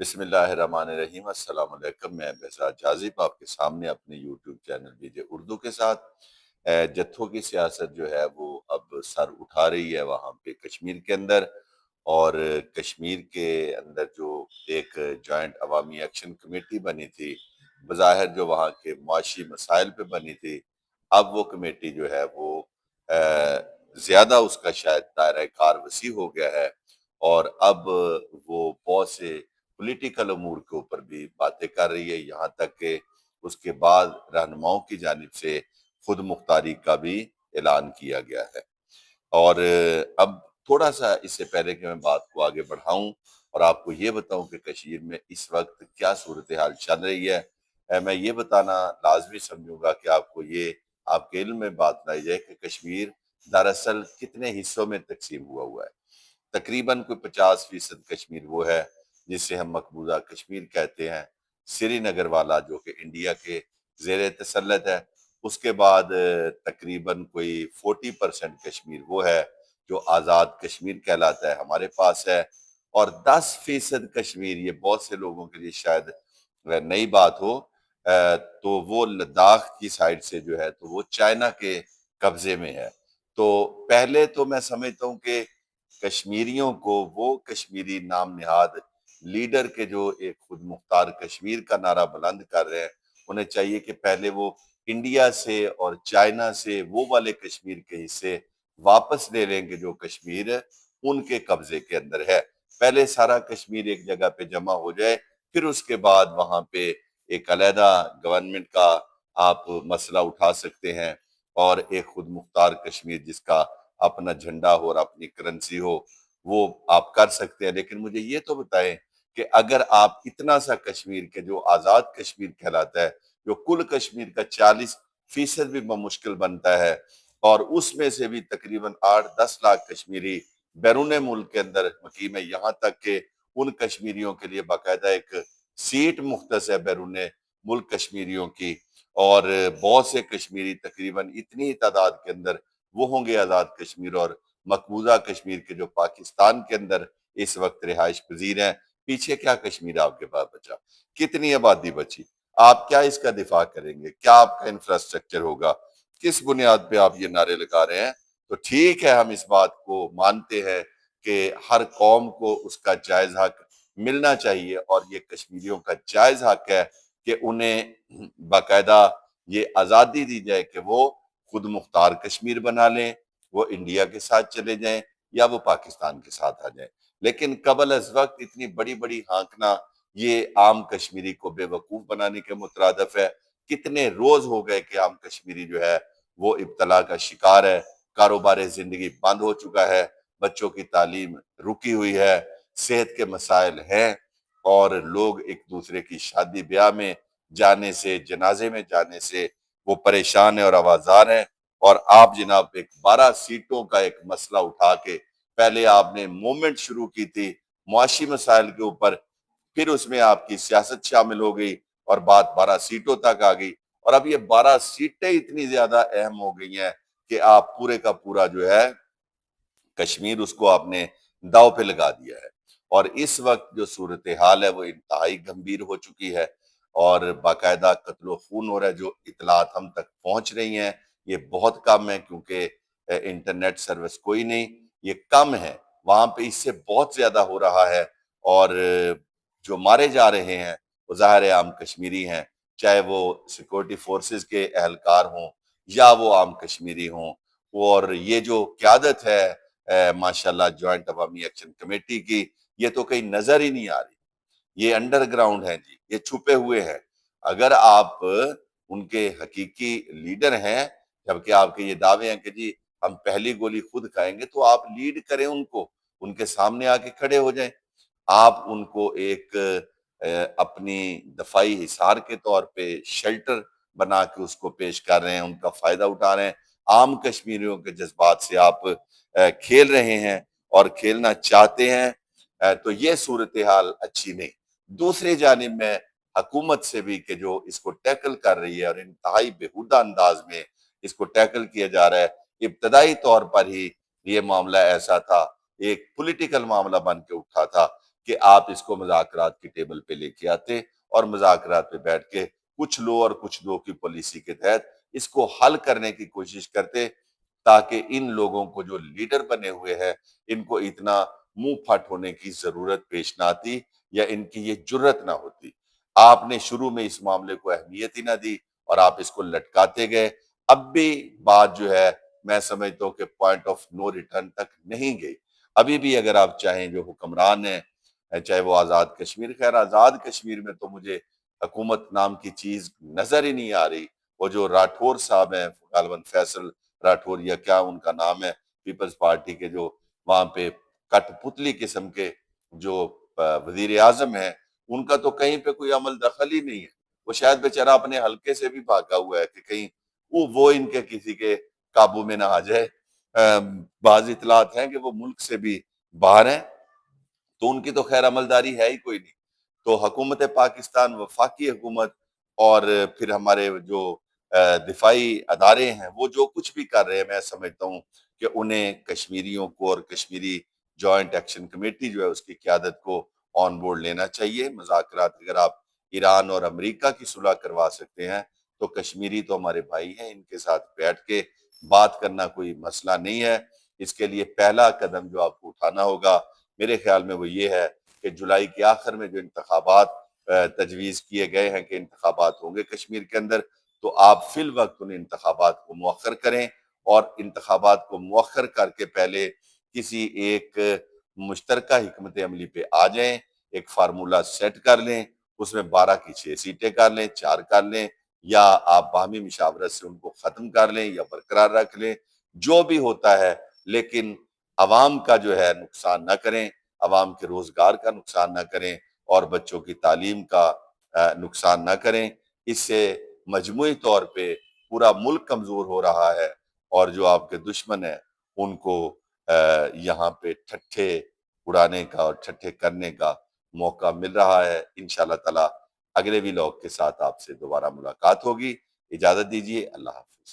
بسم اللہ الرحمن الرحیم۔ السلام علیکم، میں بہزاد جازب آپ کے سامنے اپنے یوٹیوب چینل BJ اردو کے ساتھ جتھوں کی سیاست جو ہے وہ اب سر اٹھا رہی ہے وہاں پہ کشمیر کے اندر، اور کشمیر کے اندر جو ایک جوائنٹ عوامی ایکشن کمیٹی بنی تھی، بظاہر جو وہاں کے معاشی مسائل پہ بنی تھی، اب وہ کمیٹی جو ہے وہ زیادہ اس کا شاید دائرہ کار وسیع ہو گیا ہے، اور اب وہ بہت سے پولیٹیکل امور کے اوپر بھی باتیں کر رہی ہے، یہاں تک کہ اس کے بعد رہنماؤں کی جانب سے خود مختاری کا بھی اعلان کیا گیا ہے۔ اور اب تھوڑا سا اس سے پہلے کہ میں بات کو آگے بڑھاؤں اور آپ کو یہ بتاؤں کہ کشمیر میں اس وقت کیا صورتحال چل رہی ہے، میں یہ بتانا لازمی سمجھوں گا کہ آپ کو یہ آپ کے علم میں بات لائی جائے کہ کشمیر دراصل کتنے حصوں میں تقسیم ہوا ہے۔ تقریباً کوئی 50% کشمیر وہ ہے جسے ہم مقبوضہ کشمیر کہتے ہیں، سری نگر والا جو کہ انڈیا کے زیر تسلط ہے۔ اس کے بعد تقریباً کوئی 40% کشمیر وہ ہے جو آزاد کشمیر کہلاتا ہے، ہمارے پاس ہے۔ اور 10% کشمیر، یہ بہت سے لوگوں کے لیے شاید نئی بات ہو، تو وہ لداخ کی سائڈ سے جو ہے تو وہ چائنا کے قبضے میں ہے۔ تو پہلے تو میں سمجھتا ہوں کہ کشمیریوں کو وہ کشمیری نام نہاد لیڈر کے جو ایک خود مختار کشمیر کا نعرہ بلند کر رہے ہیں، انہیں چاہیے کہ پہلے وہ انڈیا سے اور چائنا سے وہ والے کشمیر کے حصے واپس لے لیں گے جو کشمیر ان کے قبضے کے اندر ہے۔ پہلے سارا کشمیر ایک جگہ پہ جمع ہو جائے، پھر اس کے بعد وہاں پہ ایک علیحدہ گورنمنٹ کا آپ مسئلہ اٹھا سکتے ہیں، اور ایک خود مختار کشمیر جس کا اپنا جھنڈا ہو اور اپنی کرنسی ہو وہ آپ کر سکتے ہیں۔ لیکن مجھے یہ تو بتائیں کہ اگر آپ اتنا سا کشمیر کے جو آزاد کشمیر کہلاتا ہے، جو کل کشمیر کا 40% بھی بمشکل بنتا ہے، اور اس میں سے بھی تقریباً 8-10 لاکھ کشمیری بیرون ملک کے اندر مقیم ہے، یہاں تک کہ ان کشمیریوں کے لیے باقاعدہ ایک سیٹ مختص ہے بیرون ملک کشمیریوں کی، اور بہت سے کشمیری تقریباً اتنی تعداد کے اندر وہ ہوں گے آزاد کشمیر اور مقبوضہ کشمیر کے جو پاکستان کے اندر اس وقت رہائش پذیر ہیں۔ پیچھے کیا کشمیر آپ کے پاس بچا؟ کتنی آبادی بچی؟ آپ کیا اس کا دفاع کریں گے؟ کیا آپ کا انفراسٹرکچر ہوگا؟ کس بنیاد پہ آپ یہ نعرے لگا رہے ہیں؟ تو ٹھیک ہے، ہم اس بات کو مانتے ہیں کہ ہر قوم کو اس کا جائز حق ملنا چاہیے، اور یہ کشمیریوں کا جائز حق ہے کہ انہیں باقاعدہ یہ آزادی دی جائے کہ وہ خود مختار کشمیر بنا لیں، وہ انڈیا کے ساتھ چلے جائیں یا وہ پاکستان کے ساتھ آ جائیں۔ لیکن قبل از وقت اتنی بڑی بڑی ہانکنا یہ عام کشمیری کو بے وقوف بنانے کے مترادف ہے۔ کتنے روز ہو گئے کہ عام کشمیری جو ہے وہ ابتلا کا شکار ہے، کاروبار زندگی بند ہو چکا ہے، بچوں کی تعلیم رکی ہوئی ہے، صحت کے مسائل ہیں، اور لوگ ایک دوسرے کی شادی بیاہ میں جانے سے، جنازے میں جانے سے وہ پریشان ہیں اور آوازار ہیں۔ اور آپ جناب ایک 12 سیٹوں کا ایک مسئلہ اٹھا کے پہلے آپ نے موومنٹ شروع کی تھی معاشی مسائل کے اوپر، پھر اس میں آپ کی سیاست شامل ہو گئی اور بات 12 سیٹوں تک آ گئی، اور اب یہ 12 سیٹیں اتنی زیادہ اہم ہو گئی ہیں کہ آپ پورے کا پورا جو ہے کشمیر اس کو آپ نے داؤ پہ لگا دیا ہے۔ اور اس وقت جو صورتحال ہے وہ انتہائی گمبھیر ہو چکی ہے، اور باقاعدہ قتل و خون ہو رہا ہے۔ جو اطلاعات ہم تک پہنچ رہی ہیں یہ بہت کم ہے، کیونکہ انٹرنیٹ سروس کوئی نہیں، یہ کم ہے، وہاں پہ اس سے بہت زیادہ ہو رہا ہے۔ اور جو مارے جا رہے ہیں وہ ظاہر عام کشمیری ہیں، چاہے وہ سیکورٹی فورسز کے اہلکار ہوں یا وہ عام کشمیری ہوں۔ اور یہ جو قیادت ہے ماشاءاللہ جوائنٹ عوامی ایکشن کمیٹی کی، یہ تو کہیں نظر ہی نہیں آ رہی، یہ انڈر گراؤنڈ ہیں جی، یہ چھپے ہوئے ہیں۔ اگر آپ ان کے حقیقی لیڈر ہیں، جبکہ آپ کے یہ دعوے ہیں کہ جی ہم پہلی گولی خود کھائیں گے، تو آپ لیڈ کریں ان کو، ان کے سامنے آ کے کھڑے ہو جائیں۔ آپ ان کو ایک اپنی دفاعی حصار کے طور پہ شیلٹر بنا کے اس کو پیش کر رہے ہیں، ان کا فائدہ اٹھا رہے ہیں۔ عام کشمیریوں کے جذبات سے آپ کھیل رہے ہیں اور کھیلنا چاہتے ہیں، تو یہ صورتحال اچھی نہیں۔ دوسری جانب میں حکومت سے بھی کہ جو اس کو ٹیکل کر رہی ہے اور انتہائی بےہودہ انداز میں اس کو ٹیکل کیا جا رہا ہے۔ ابتدائی طور پر ہی یہ معاملہ ایسا تھا، ایک پولیٹیکل معاملہ بن کے اٹھا تھا، کہ آپ اس کو مذاکرات کی ٹیبل پہ لے کے آتے اور مذاکرات پہ بیٹھ کے کچھ لو اور کچھ دو کی پالیسی کے تحت اس کو حل کرنے کی کوشش کرتے، تاکہ ان لوگوں کو جو لیڈر بنے ہوئے ہیں ان کو اتنا منہ پھٹ ہونے کی ضرورت پیش نہ آتی، یا ان کی یہ جرت نہ ہوتی۔ آپ نے شروع میں اس معاملے کو اہمیت ہی نہ دی اور آپ اس کو لٹکاتے گئے۔ اب بھی بات جو ہے میں سمجھتا ہوں کہ پوائنٹ آف نو ریٹرن تک نہیں گئی۔ ابھی بھی اگر آپ چاہیں جو حکمران ہیں، چاہے وہ آزاد کشمیر، خیر آزاد کشمیر میں تو مجھے حکومت نام کی چیز نظر ہی نہیں آ رہی۔ وہ جو راٹھور صاحب ہیں، غالباً فیصل راٹھور یا کیا ان کا نام ہے، پیپلز پارٹی کے جو وہاں پہ کٹ پتلی قسم کے جو وزیر اعظم ہیں، ان کا تو کہیں پہ کوئی عمل دخل ہی نہیں ہے۔ وہ شاید بیچارہ اپنے حلقے سے بھی بھاگا ہوا ہے کہ کہیں وہ ان کے کسی کے قابو میں نہ آ جائے۔ بعض اطلاعات ہیں کہ وہ ملک سے بھی باہر ہیں، تو ان کی تو خیر عملداری ہے ہی کوئی نہیں۔ تو حکومت پاکستان، وفاقی حکومت اور پھر ہمارے جو دفاعی ادارے ہیں، وہ جو کچھ بھی کر رہے ہیں، میں سمجھتا ہوں کہ انہیں کشمیریوں کو اور کشمیری جوائنٹ ایکشن کمیٹی جو ہے اس کی قیادت کو آن بورڈ لینا چاہیے۔ مذاکرات اگر آپ ایران اور امریکہ کی صلح کروا سکتے ہیں تو کشمیری تو ہمارے بھائی ہیں، ان کے ساتھ بیٹھ کے بات کرنا کوئی مسئلہ نہیں ہے۔ اس کے لیے پہلا قدم جو آپ کو اٹھانا ہوگا میرے خیال میں وہ یہ ہے کہ جولائی کے آخر میں جو انتخابات تجویز کیے گئے ہیں کہ انتخابات ہوں گے کشمیر کے اندر، تو آپ فی الوقت ان انتخابات کو مؤخر کریں، اور انتخابات کو مؤخر کر کے پہلے کسی ایک مشترکہ حکمت عملی پہ آ جائیں، ایک فارمولہ سیٹ کر لیں، اس میں 12 کی 6 سیٹیں کر لیں، 4 کر لیں، یا آپ باہمی مشاورت سے ان کو ختم کر لیں یا برقرار رکھ لیں، جو بھی ہوتا ہے، لیکن عوام کا جو ہے نقصان نہ کریں، عوام کے روزگار کا نقصان نہ کریں، اور بچوں کی تعلیم کا نقصان نہ کریں۔ اس سے مجموعی طور پہ پورا ملک کمزور ہو رہا ہے، اور جو آپ کے دشمن ہیں ان کو یہاں پہ ٹھٹھے اڑانے کا اور ٹھٹھے کرنے کا موقع مل رہا ہے۔ انشاءاللہ تعالی اگلے ویلاگ کے ساتھ آپ سے دوبارہ ملاقات ہوگی۔ اجازت دیجیے، اللہ حافظ۔